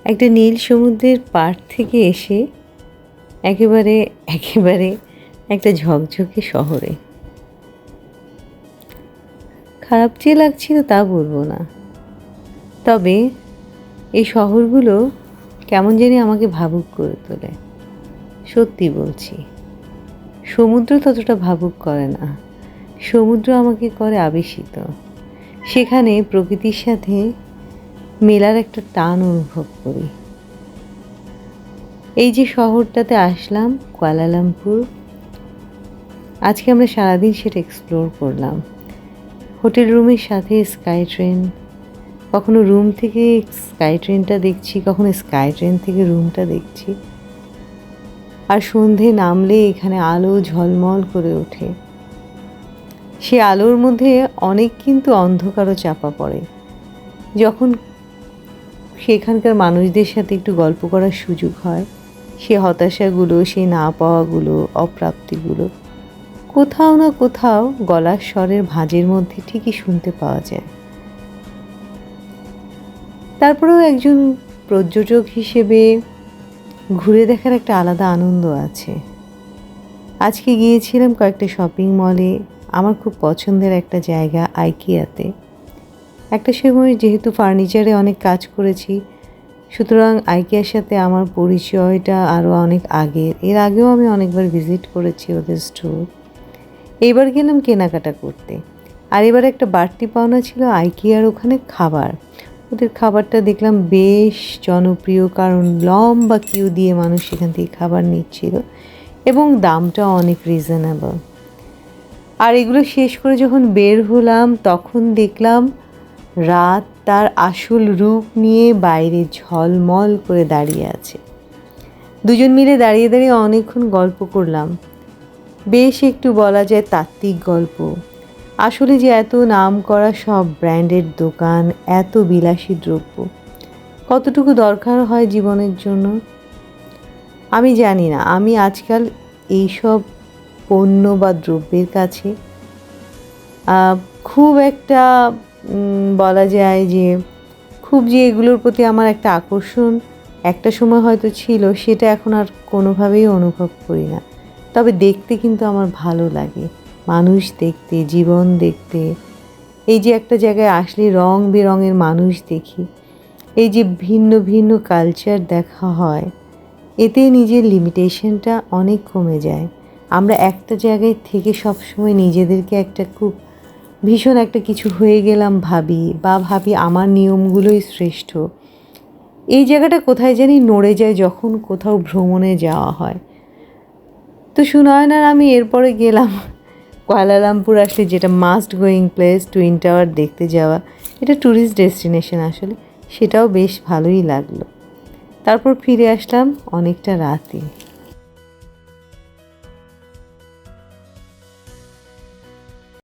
একটা নীল সমুদ্রের পাড় থেকে এসে একেবারে একেবারে একটা ঝকঝকে শহরে। খারাপ যে লাগছিল তা বলবো না, তবে এই শহরগুলো কেমন জানি আমাকে ভাবুক করে তোলে। সত্যি বলছি, সমুদ্র ততটা ভাবুক করে না, সমুদ্র আমাকে করে আবেশিত। সেখানে প্রকৃতির সাথে মেলার একটা টান অনুভব করি। এই যে শহরটাতে আসলাম, কুয়ালালামপুর, আজকে আমরা সারাদিন সেটা এক্সপ্লোর করলাম। হোটেল রুমের সাথে স্কাই ট্রেন, কখনো রুম থেকে স্কাই ট্রেনটা দেখছি, কখনো স্কাই ট্রেন থেকে রুমটা দেখছি। আর সন্ধে নামলে এখানে আলো ঝলমল করে ওঠে। সে আলোর মধ্যে অনেক কিন্তু অন্ধকারও চাপা পড়ে। যখন সেখানকার মানুষদের সাথে একটু গল্প করার সুযোগ হয়, সে হতাশাগুলো, সেই না পাওয়াগুলো, অপ্রাপ্তিগুলো কোথাও না কোথাও গলার স্বরের ভাঁজের মধ্যে ঠিকই শুনতে পাওয়া যায়। তারপরেও একজন পর্যটক হিসেবে ঘুরে দেখার একটা আলাদা আনন্দ আছে। আজকে গিয়েছিলাম কয়েকটা শপিং মলে, আমার খুব পছন্দের একটা জায়গা আইকিয়াতে। একটা সময় যেহেতু ফার্নিচারে অনেক কাজ করেছি, সুতরাং আইকিয়ার সাথে আমার পরিচয়টা আরও অনেক আগের। এর আগেও আমি অনেকবার ভিজিট করেছি ওদের স্টোর। এইবার গেলাম কেনাকাটা করতে। আর এবার একটা বাড়তি পাওনা ছিল আইকিয়ার ওখানে খাবার। ওদের খাবারটা দেখলাম বেশ জনপ্রিয়, কারণ লম্বা কিউ দিয়ে মানুষ সেখান থেকে খাবার নিচ্ছিল এবং দামটাও অনেক রিজনেবল। আর এগুলো শেষ করে যখন বের হলাম, তখন দেখলাম রাত তার আসল রূপ নিয়ে বাইরে ঝলমল করে দাঁড়িয়ে আছে। দুজন মিলে দাঁড়িয়ে দাঁড়িয়ে অনেকক্ষণ গল্প করলাম। বেশ একটু বলা যায় তাত্ত্বিক গল্প। আসলে যে এত নাম করা সব ব্র্যান্ডের দোকান, এত বিলাসী দ্রব্য কতটুকু দরকার হয় জীবনের জন্য আমি জানি না। আমি আজকাল এইসব পণ্য বা দ্রব্যের কাছে খুব একটা বলা যায় যে খুব যে এগুলোর প্রতি আমার একটা আকর্ষণ একটা সময় হয়তো ছিল, সেটা এখন আর কোনোভাবেই অনুভব করি না। তবে দেখতে কিন্তু আমার ভালো লাগে, মানুষ দেখতে, জীবন দেখতে। এই যে একটা জায়গায় আসলে রং বেরঙের মানুষ দেখি, এই যে ভিন্ন ভিন্ন কালচার দেখা হয়, এতে নিজের লিমিটেশনটা অনেক কমে যায়। আমরা একটা জায়গায় থেকে সবসময় নিজেদেরকে একটা খুব ভীষণ একটা কিছু হয়ে গেলাম ভাবি আমার নিয়মগুলোই শ্রেষ্ঠ। এই জায়গাটা কোথায় জানি নড়ে যায় যখন কোথাও ভ্রমণে যাওয়া হয়। তো সুনয়নার আমি এরপরে গেলাম কুয়ালালামপুর আসলে যেটা must going place, twin tower দেখতে যাওয়া। এটা ট্যুরিস্ট ডেস্টিনেশন আসলে, সেটাও বেশ ভালোই লাগলো। তারপর ফিরে আসলাম অনেকটা রাতে।